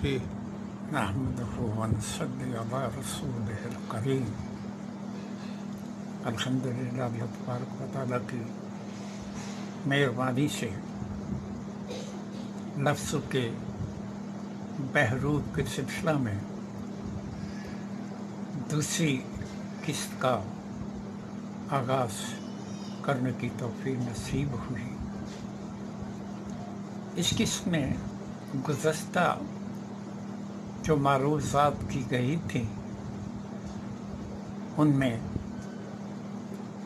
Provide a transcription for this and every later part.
فيه نحمده ونصلي على رسوله الكريم۔ الحمدللہ، اللہ تبارک و تعالیٰ کی مہربانی سے لفظوں کے بہروپ کے سلسلہ میں دوسری قسط کا آغاز کرنے کی توفیق نصیب ہوئی۔ اس قسط میں گزشتہ جو معروضات کی گئی تھی ان میں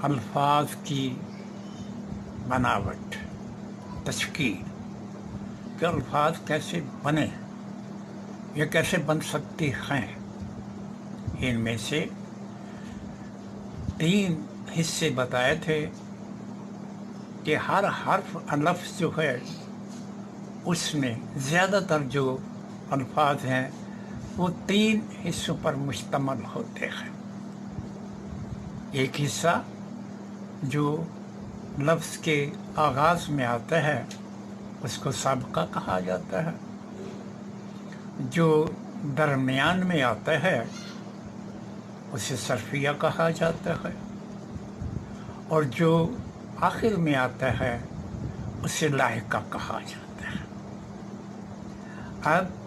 الفاظ کی بناوٹ، تشکیل، کہ الفاظ کیسے بنے یا کیسے بن سکتے ہیں، ان میں سے 3 حصے بتائے تھے کہ ہر حرف لفظ جو ہے اس میں زیادہ تر جو الفاظ ہیں وہ 3 حصوں پر مشتمل ہوتے ہیں۔ ایک حصہ جو لفظ کے آغاز میں آتا ہے اس کو سابقہ کہا جاتا ہے، جو درمیان میں آتا ہے اسے صرفیہ کہا جاتا ہے، اور جو آخر میں آتا ہے اسے لاحقہ کہا جاتا ہے۔ اب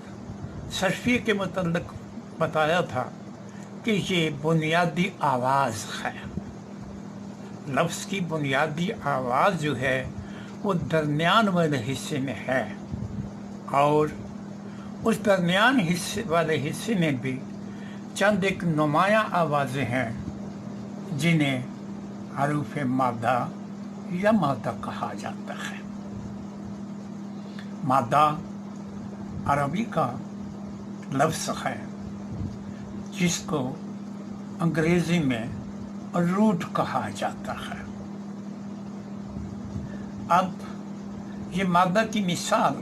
صرفیہ کے متعلق بتایا تھا کہ یہ بنیادی آواز ہے، لفظ کی بنیادی آواز جو ہے وہ درمیان والے حصے میں ہے، اور اس درمیان والے حصے میں بھی چند ایک نمایاں آوازیں ہیں جنہیں حروف مادہ یا مادہ کہا جاتا ہے۔ مادہ عربی کا لفظ ہے جس کو انگریزی میں روٹ کہا جاتا ہے۔ اب یہ مادہ کی مثال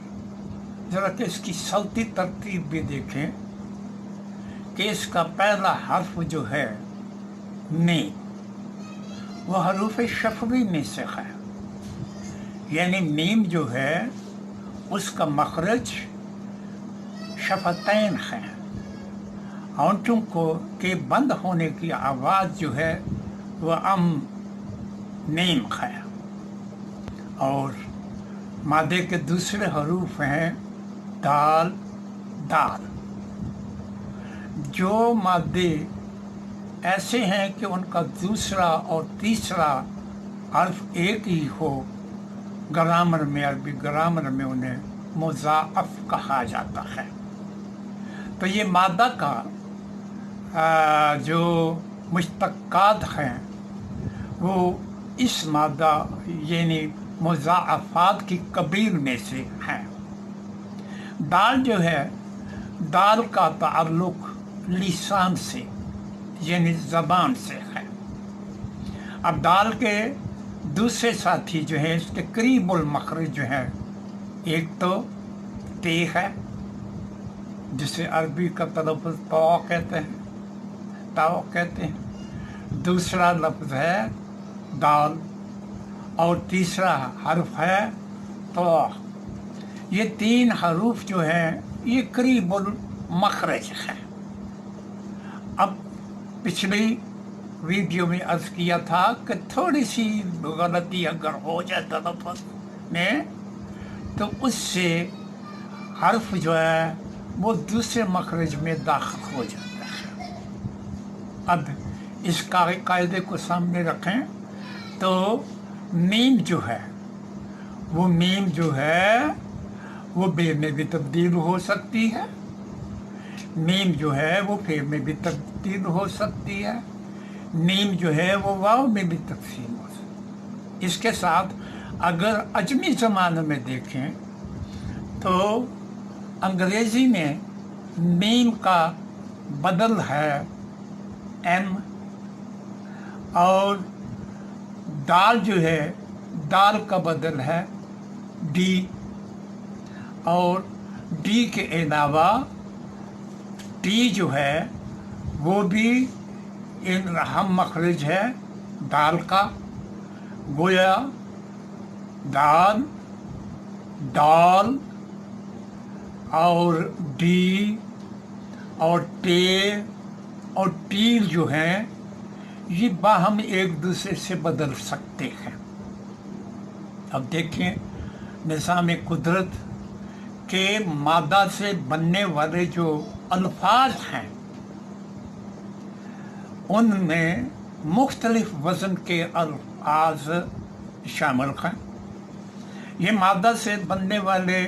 ذرا کہ اس کی صوتی ترتیب بھی دیکھیں کہ اس کا پہلا حرف جو ہے میم، وہ حروف شفوی میں سے ہے، یعنی میم جو ہے اس کا مخرج شفتین ہے، ہونٹوں کے بند ہونے کی آواز جو ہے وہ میم ہے، اور مادے کے دوسرے حروف ہیں دال، دال۔ جو مادے ایسے ہیں کہ ان کا دوسرا اور تیسرا حرف ایک ہی ہو، گرامر میں، عربی گرامر میں انہیں مضاعف کہا جاتا ہے۔ تو یہ مادہ کا جو مشتقات ہیں وہ اس مادہ یعنی مضاعفات کی قبیل میں سے ہیں۔ دال جو ہے، دال کا تعلق لسان سے یعنی زبان سے ہے۔ اب دال کے دوسرے ساتھی جو ہیں اس کے قریب المخرج جو ہیں، ایک تو تے ہے جسے عربی کا تلفظ تو کہتے ہیں، تاؤ کہتے ہیں، دوسرا لفظ ہے دال، اور تیسرا حرف ہے تو۔ یہ 3 حروف جو ہیں یہ قریب المخرج ہے۔ اب پچھلی ویڈیو میں عرض کیا تھا کہ تھوڑی سی غلطی اگر ہو جائے تلفظ میں تو اس سے حرف جو ہے وہ دوسرے مخرج میں داخل ہو جاتا ہے۔ اب اس قاعدے کو سامنے رکھیں تو میم جو ہے وہ بے میں بھی تبدیل ہو سکتی ہے، میم جو ہے وہ فے میں بھی تبدیل ہو سکتی ہے، میم جو ہے وہ واو میں بھی تقسیم ہو سکتی ہے۔ اس کے ساتھ اگر عجمی زمانے میں دیکھیں تو انگریزی میں میم کا بدل ہے ایم، اور دال جو ہے دال کا بدل ہے ڈی، اور ڈی کے علاوہ ٹی جو ہے وہ بھی ہم مخرج ہے دال کا، گویا دال، ڈال، और डी और टे और टील जो हैं ये बाहम एक दूसरे से बदल सकते हैं। अब देखें निज़ाम कुदरत के मादा से बनने वाले जो अल्फाज हैं उनमें मुख्तलिफ वज़न के अल्फाज शामिल हैं। ये मादा से बनने वाले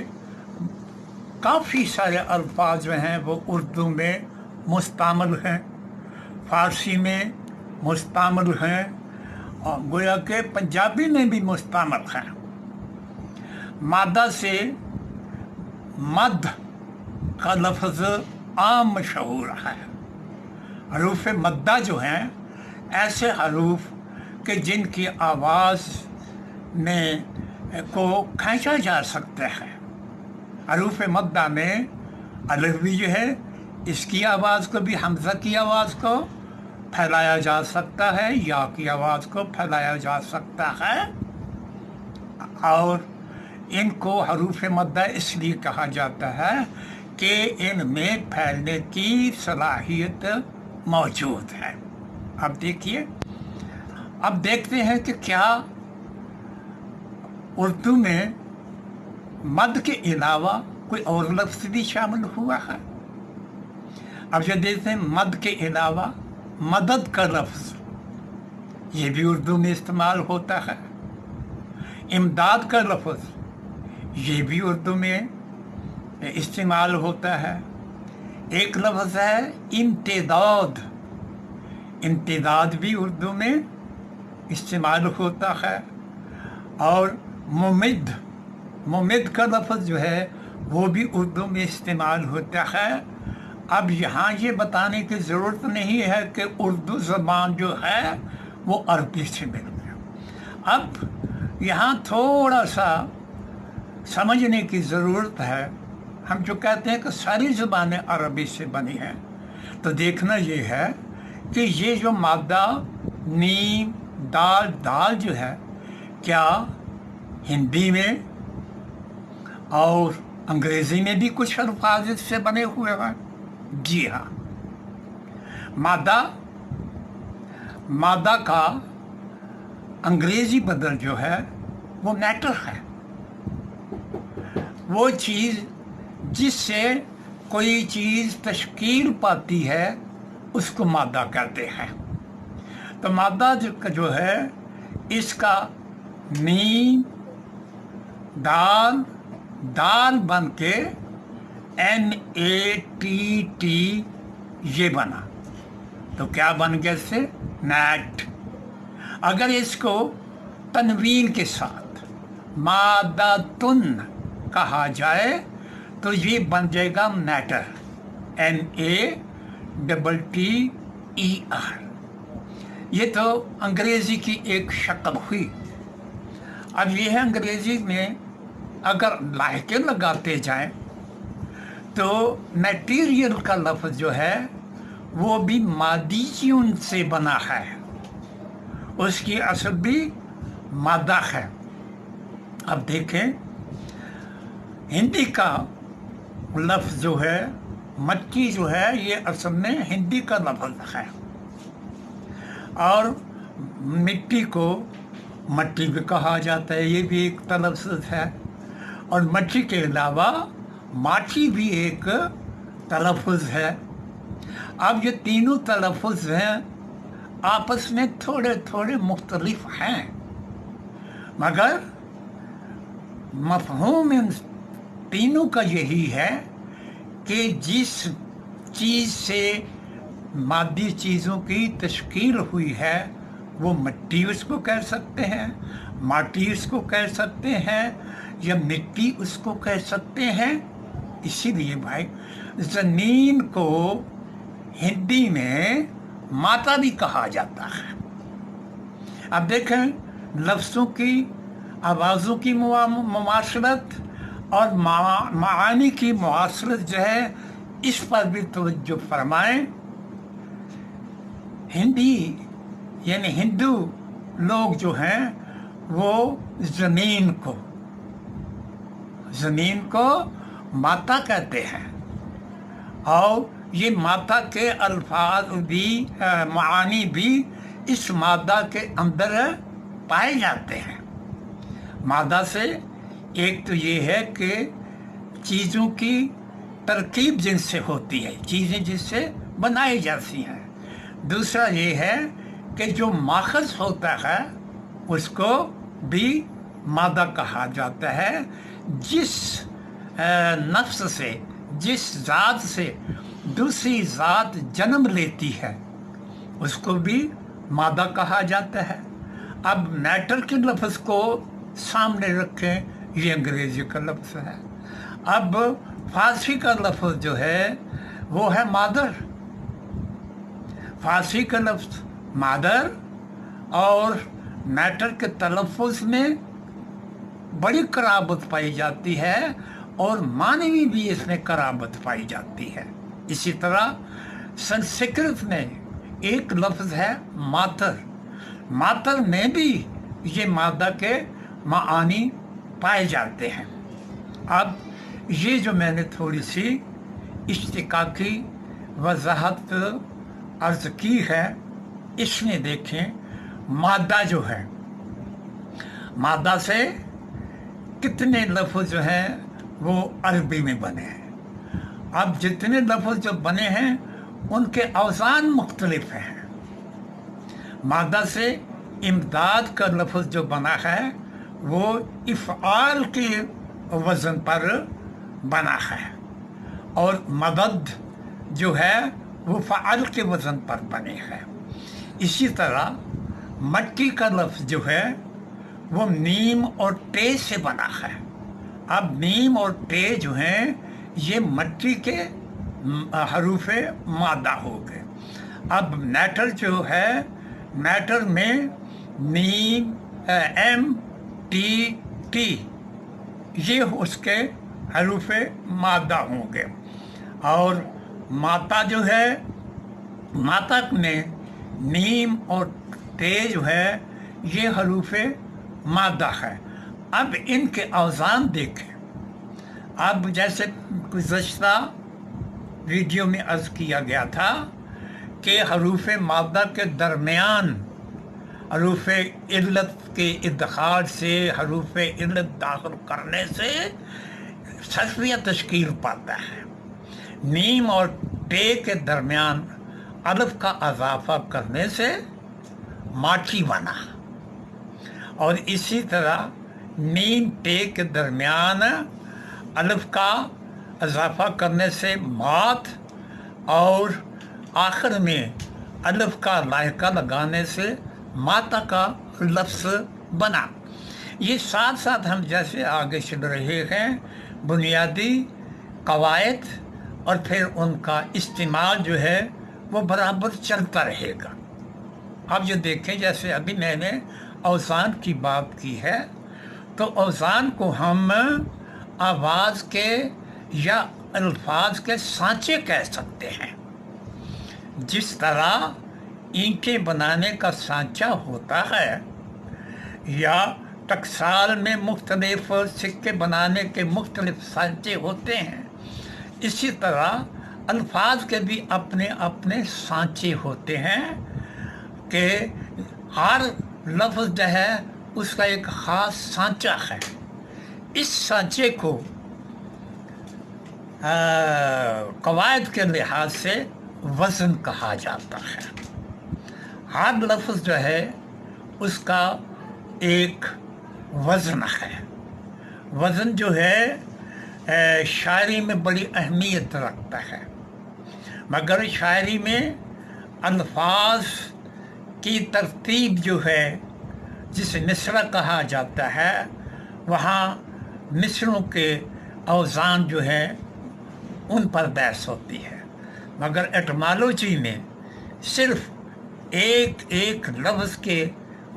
काफ़ी सारे अल्फाज जो हैं वो उर्दू में मुस्तमल हैं, फ़ारसी में मुस्तमल हैं और गोया के पंजाबी में भी मुस्तमल हैं। मादा से मद का लफ्ज़ आम मशहूर है। हरूफ मद्दा जो हैं ऐसे हरूफ के जिनकी आवाज़ में को खींचा जा सकता है। हरूफ मद्दा में अलिफ भी जो है इसकी आवाज़ को भी हमज़ा की आवाज़ को फैलाया जा सकता है, या की आवाज़ को फैलाया जा सकता है। और इनको हरूफ मद्दा इसलिए कहा जाता है कि इनमें फैलने की सलाहियत मौजूद है। अब देखिए, अब देखते हैं कि क्या उर्दू में मद के अलावा कोई और लफ्ज़ भी शामिल हुआ है। अब जो देखते हैं मद के अलावा मदद का लफ्ज़ ये भी उर्दू में इस्तेमाल होता है। इमदाद का लफ्ज़ ये भी उर्दू में इस्तेमाल होता है। एक लफ्ज़ है इम्तिदाद, इम्तिदाद भी उर्दू में इस्तेमाल होता है। और मुमिद, मुमिद का लफ्ज़ जो है वो भी उर्दू में इस्तेमाल होता है। अब यहाँ ये बताने की ज़रूरत नहीं है कि उर्दू ज़बान जो है वो अरबी से मिल गया। अब यहाँ थोड़ा सा समझने की ज़रूरत है। हम जो कहते हैं कि सारी ज़बानें अरबी से बनी हैं, तो देखना ये है कि ये जो मादा नीम दाल दाल जो है क्या हिंदी में और अंग्रेज़ी में भी कुछ अल्फाज इससे बने हुए हैं? जी हाँ। मादा का अंग्रेज़ी बदल जो है वो मैटर है। वो चीज़ जिससे कोई चीज़ तश्कील पाती है उसको मादा कहते हैं। तो मादा जो है इसका मीम दाल दाल बन के NATT ये बना, तो क्या बन गया इससे? नैट। अगर इसको तनवीन के साथ मादातुन कहा जाए तो ये बन जाएगा मैटर, NATTER। ये तो अंग्रेज़ी की एक शक्ल हुई। अब ये है अंग्रेज़ी में अगर लायके लगाते जाएं तो मटेरियल का लफ्ज़ जो है वो भी मादीयून से बना है, उसकी असल भी मादा है। अब देखें हिंदी का लफ्ज़ जो है मट्टी जो है ये असल में हिंदी का लफ्ज़ है। और मिट्टी को मट्टी भी कहा जाता है, ये भी एक तलफ़्ज़ है। और मट्टी के अलावा माटी भी एक तलफ़्ज़ है। अब ये तीनों तलफ़्ज़ हैं आपस में थोड़े थोड़े मुख्तलिफ हैं, मगर मफ़हूम इन तीनों का यही है कि जिस चीज़ से मादी चीज़ों की तश्कील हुई है वो मिट्टी उसको कह सकते हैं, माटी उसको कह सकते हैं, या मिट्टी उसको कह सकते हैं। इसीलिए भाई ज़मीन को हिंदी में माता भी कहा जाता है। अब देखें लफ्ज़ों की आवाज़ों की मुमाशरत और मानी की मुआशरत जो है इस पर भी तवज्जो फरमाएं। हिंदी यानी हिंदू लोग जो हैं वो ज़मीन को माता कहते हैं, और ये माता के अल्फाज भी मानी भी इस मादा के अंदर पाए जाते हैं। मादा से एक तो ये है कि चीज़ों की तरकीब जिनसे होती है, चीज़ें जिससे बनाई जाती हैं। दूसरा ये है कि जो माखज़ होता है उसको भी मादा कहा जाता है। जिस नफ्स से, जिस ज़ात से दूसरी ज़ात जन्म लेती है उसको भी मादा कहा जाता है। अब मैटर के लफ्ज़ को सामने रखें, ये अंग्रेज़ी का लफ्ज़ है। अब फारसी का लफ्ज़ जो है वो है मादर। फारसी का लफ्ज़ मादर और मैटर के तलफ़ुज़ में बड़ी कराबत पाई जाती है और माने में भी इसमें कराबत पाई जाती है। इसी तरह संस्कृत में एक लफ्ज़ है मातर। मातर में भी ये मादा के मानी पाए जाते हैं। अब ये जो मैंने थोड़ी सी इश्तिकाकी वजाहत अर्ज़ की है, इसमें देखें मादा जो है, मादा से कितने लफ्ज़ जो हैं वो अरबी में बने हैं। अब जितने लफ्ज़ जो बने हैं उनके अवज़ान मुख्तलिफ हैं। मादा से इमदाद का लफ्ज़ जो बना है वो इफ़आल के वज़न पर बना है, और मदद जो है वो फ़आल के वज़न पर बने हैं। इसी तरह मट्टी का लफ्ज़ जो है वो नीम और टे से बना है। अब नीम और टे जो हैं ये मट्टी के हरूफ़े मादा हो गए। अब मैटर जो है, मैटर में नीम एम टी टी ये उसके हरूफ़े मादा होंगे। और माता जो है, माता में नीम और टे जो है ये हरूफ़े मादा है। अब इनके अवज़ान देखें। अब जैसे गुज़श्ता वीडियो में अर्ज़ किया गया था कि हरूफ़े मादा के दरमियान हरूफ़े इल्लत के इदख़ाल से हरूफ़े इल्लत दाखिल करने से सस्विया तश्कील पाता है। नीम और टे के दरमियान अलिफ का अज़ाफ़ा करने से माठी बना, और इसी तरह नीम टे के दरमियान अलिफ का इजाफा करने से मात, और आखिर में अलिफ का लायका लगाने से माता का लफ्ज़ बना। ये साथ साथ हम जैसे आगे चल रहे हैं बुनियादी कवायद और फिर उनका इस्तेमाल जो है वो बराबर चलता रहेगा। अब जो देखें, जैसे अभी मैंने औज़ान की बात की है, तो औज़ान को हम आवाज़ के या अल्फाज के सांचे कह सकते हैं। जिस तरह ईंटें बनाने का सांचा होता है या टकसाल में मुख्तलिफ सिक्के बनाने के मुख्तलिफ सांचे होते हैं, इसी तरह अल्फाज के भी अपने अपने सांचे होते हैं कि हर लफ्ज़ जो है उसका एक ख़ास सांचा है। इस सांचे को कवायद के लिहाज से वज़न कहा जाता है। हर लफ्ज़ जो है उसका एक वज़न है। वज़न जो है शायरी में बड़ी अहमियत रखता है, मगर शायरी में अल्फाज की तरतीब जो है, जिसे मिसरा कहा जाता है, वहाँ मिसरों के औज़ान जो है उन पर बहस होती है, मगर एटमॉलॉजी में सिर्फ एक एक लफ्ज़ के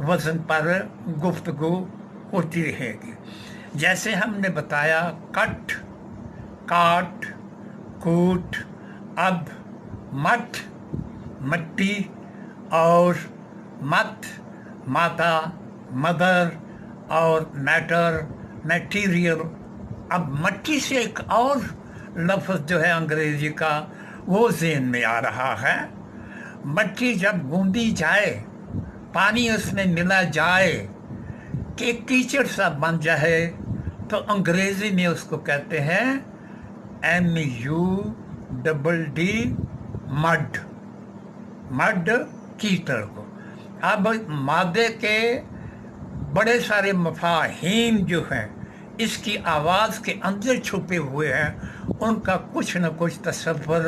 वज़न पर गुफ्तगू होती रहेगी। जैसे हमने बताया कट, काट, कूट, अब, मठ, मट्टी और मत, माता, मदर और मैटर, मटीरियल अब मट्टी से एक और लफ्ज़ जो है अंग्रेजी का वो ज़हन में आ रहा है। मट्टी जब गूंदी जाए, पानी उसमें मिला जाए कि कीचड़ सा बन जाए, तो अंग्रेज़ी में उसको कहते हैं MUDD, मड, मड कीचड़ को। अब मादे के बड़े सारे मफाहीम जो हैं इसकी आवाज़ के अंदर छुपे हुए हैं, उनका कुछ न कुछ तसव्वुर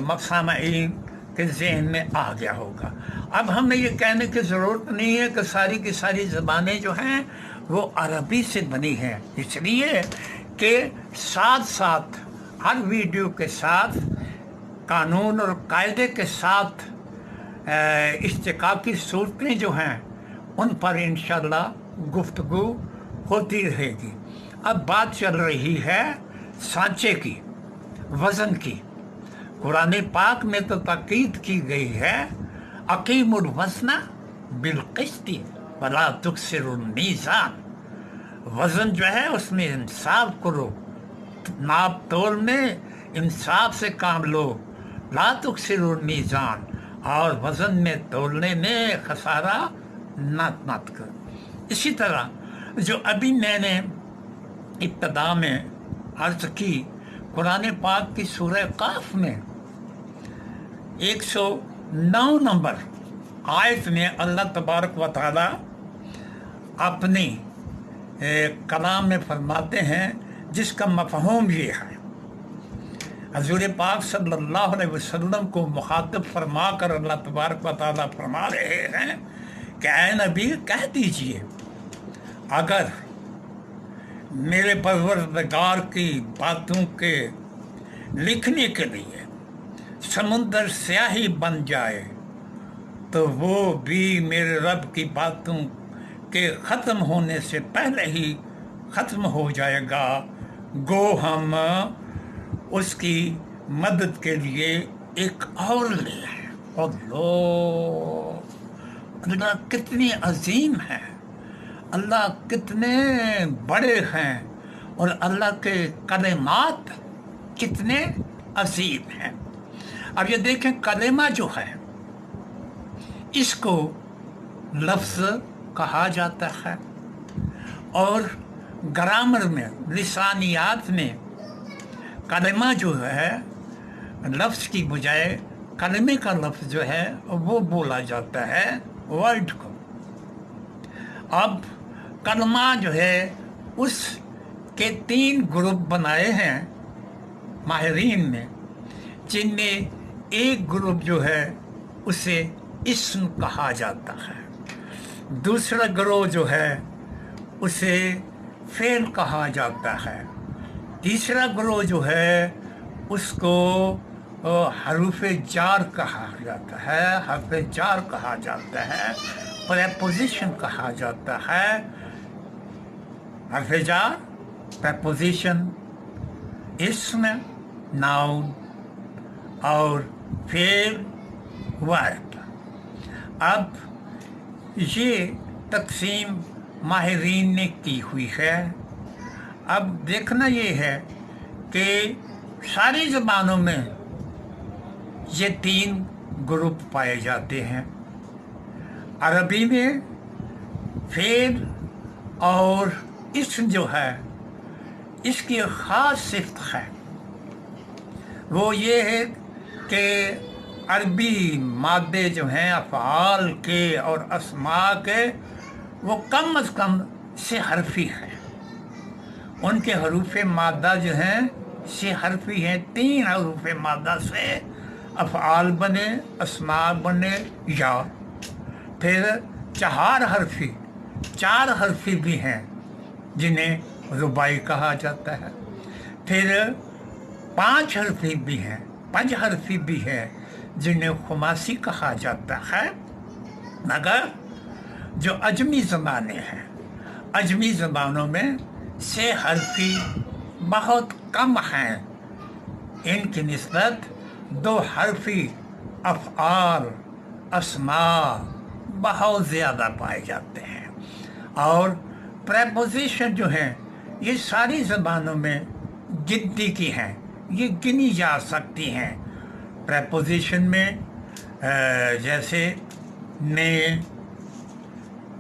मफ़ाहीम के ज़हन में आ गया होगा। अब हमें ये कहने की ज़रूरत नहीं है कि सारी की सारी ज़बानें जो हैं वो अरबी से बनी हैं, इसलिए कि साथ साथ हर वीडियो के साथ कानून और कायदे के साथ इस्तिकाकी सूरतें जो हैं उन पर इंशाअल्लाह गुफ्तगू होती रहेगी। अब बात चल रही है सांचे की, वज़न की। कुरान पाक में तो ताकीद की गई है, अकीमुल वज़ना बिलक़िस्ति वला तुक्सिरुल मीज़ान। वज़न जो है उसमें इंसाफ करो, नाप तोल में इंसाफ से काम लो, ला तुक्सिरुल मीज़ान, और वज़न में तोलने में खसारा मत कर। इसी तरह जो अभी मैंने इब्तदा में अर्ज़ की, कुरान पाक की सूरह काफ में 109 नंबर आयत में अल्लाह तबारक व तआला अपनी कलाम में फरमाते हैं, जिसका मफ़हूम ये है, हज़ूर पाक सल्लल्लाहु अलैहि वसल्लम को मुखातब फरमा कर अल्लाह तबारक व तआला फरमा रहे हैं कि ऐ नबी कह दीजिए, अगर मेरे परवरदिगार की बातों के लिखने के लिए समुंदर स्याही बन जाए तो वो भी मेरे रब की बातों के ख़त्म होने से पहले ही ख़त्म हो जाएगा। गो हम उसकी मदद के लिए एक और ले आए। और लो, अल्लाह कितनी अजीम है, अल्लाह कितने बड़े हैं, और अल्लाह के कलिमात कितने अजीम हैं। अब ये देखें, कलिमा जो है इसको लफ्ज़ कहा जाता है, और ग्रामर में, लिसानियात में कलिमा जो है लफ्ज़ की बजाय कलिमे का लफ्ज़ जो है वो बोला जाता है वर्ड को। अब कलमा जो है उसके 3 ग्रुप बनाए हैं माहिरीन ने, जिनमें एक ग्रुप जो है उसे इस्म कहा जाता है, दूसरा ग्रुप जो है उसे फ़ेल कहा जाता है, तीसरा ग्रुप जो है उसको हरूफ जार कहा जाता है, हर्फ जार कहा जाता है, प्रेपोजिशन कहा जाता है। हर्फ जार, प्रेपोजिशन, इस्म, नाउन, और फेल, वर्ब। अब ये तकसीम माहिरीन ने की हुई है। अब देखना ये है कि सारी ज़बानों में ये 3 ग्रुप पाए जाते हैं। अरबी में फेल और इस्म जो है इसकी ख़ास सिफ़त है, वो ये है कि अरबी मादे जो हैं अफ़आल के और अस्मा के, वो कम अज़ कम से हरफी हैं। उनके हरूफ मादा जो हैं से हरफी हैं। 3 हरूफ मादा से अफ़आल बने, अस्मा बने, या फिर 4 हरफी भी हैं जिन्हें रुबाई कहा जाता है। फिर 5 हरफी भी हैं, 5 हरफी भी है जिन्हें खुमासी कहा जाता है। मगर जो अजमी ज़बानें हैं, अजमी ज़बानों में 6 हरफी बहुत कम हैं। इनकी निस्बत 2 हरफी अफ़आल, अस्मा बहुत ज़्यादा पाए जाते हैं। और प्रेपोजिशन जो हैं یہ ساری زبانوں میں گنتی کی ہیں، یہ گنی جا سکتی ہیں۔ پریپوزیشن میں جیسے نے،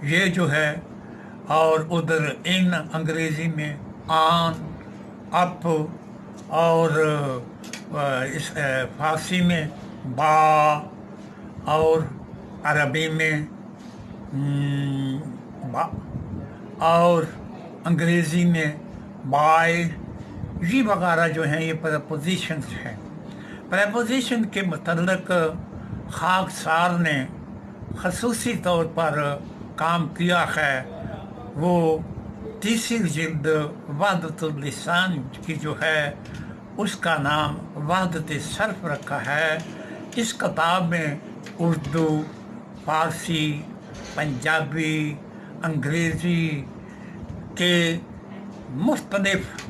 یہ جو ہے، اور ادھر ان انگریزی میں آن، اپ، اور اس فارسی میں با، اور عربی میں با، اور انگریزی میں بائی، یہ وغیرہ جو ہیں یہ پریپوزیشنز ہیں۔ پریپوزیشن کے متعلق خاکسار نے خصوصی طور پر کام کیا ہے۔ وہ تیسری جلد وحدت اللسان کی جو ہے اس کا نام وحدت صرف رکھا ہے۔ اس کتاب میں اردو، فارسی، پنجابی، انگریزی کے مختلف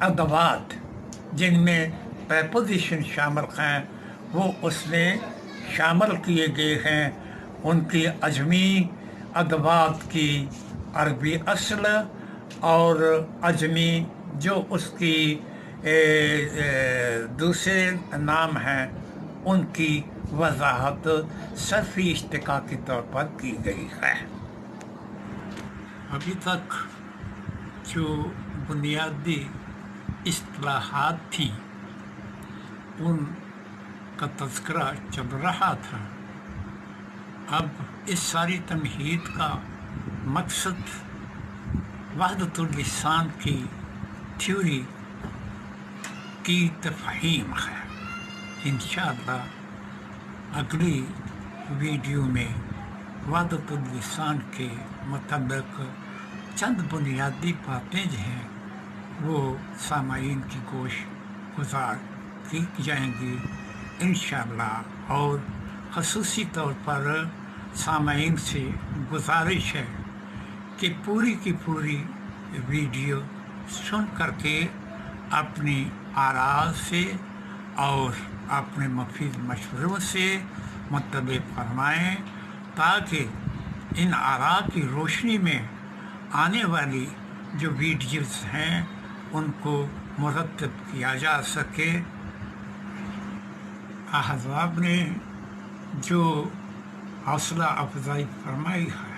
ادوات جن میں پریپوزیشن شامل ہیں وہ اس میں شامل کیے گئے ہیں۔ ان کی عجمی ادوات کی عربی اصل اور عجمی جو اس کی دوسرے نام ہیں ان کی وضاحت صرفی اشتقاق کے طور پر کی گئی ہے۔ ابھی تک جو بنیادی اصطلاحات تھیں ان کا تذکرہ چل رہا تھا۔ اب اس ساری تمہید کا مقصد وحدت اللسان کی تھیوری کی تفہیم ہے۔ انشاءاللہ اگلی ویڈیو میں وحدت اللسان کے متعلق چند بنیادی باتیں جو ہیں وہ سامعین کی گوش گزار کی جائیں گی انشاءاللہ، اور خصوصی طور پر سامعین سے گزارش ہے کہ پوری کی پوری ویڈیو سن کر کے اپنی آراء سے اور اپنے مفید مشوروں سے مطلع فرمائیں تاکہ ان آراء کی روشنی میں آنے والی جو ویڈیوز ہیں ان کو مرتب کیا جا سکے۔ احزاب نے جو حوصلہ افزائی فرمائی ہے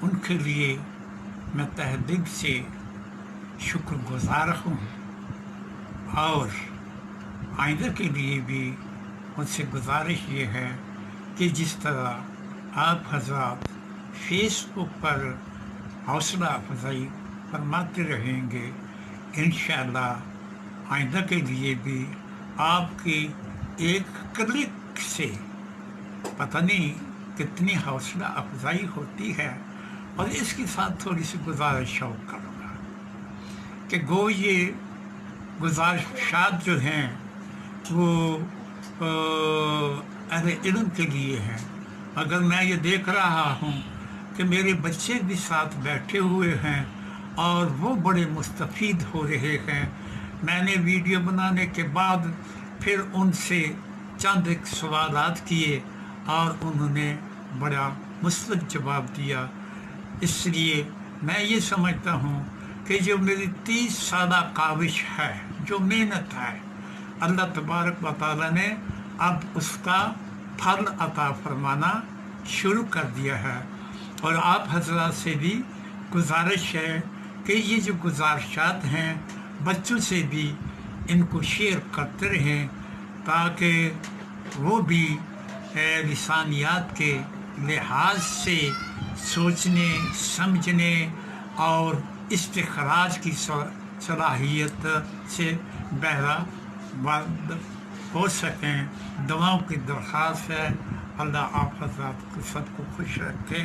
ان کے لیے میں تہ دل سے شکر گزار ہوں، اور آئندہ کے لیے بھی مجھ سے گزارش یہ ہے کہ جس طرح آپ حضرات فیس بک پر حوصلہ افزائی فرماتے رہیں گے، انشاءاللہ آئندہ کے لیے بھی آپ کی ایک کلک سے پتہ نہیں کتنی حوصلہ افزائی ہوتی ہے۔ اور اس کے ساتھ تھوڑی سی گزارش اور کروں گا کہ گو یہ گزارشات جو ہیں وہ اہل علم کے لیے ہیں۔ اگر میں یہ دیکھ رہا ہوں کہ میرے بچے بھی ساتھ بیٹھے ہوئے ہیں اور وہ بڑے مستفید ہو رہے ہیں، میں نے ویڈیو بنانے کے بعد پھر ان سے چند ایک سوالات کیے اور انہوں نے بڑا مثبت جواب دیا۔ اس لیے میں یہ سمجھتا ہوں کہ جو میری 30 سالہ کاوش ہے، جو محنت ہے، اللہ تبارک و تعالیٰ نے اب اس کا پھل عطا فرمانا شروع کر دیا ہے۔ اور آپ حضرات سے بھی گزارش ہے کہ یہ جو گزارشات ہیں بچوں سے بھی ان کو شیئر کرتے رہیں تاکہ وہ بھی لسانیات کے لحاظ سے سوچنے، سمجھنے اور استخراج کی صلاحیت سے بہرہ مند ہو سکیں۔ دعاؤں کی درخواست ہے۔ اللہ آپ حضرات کو سب کو خوش رکھے۔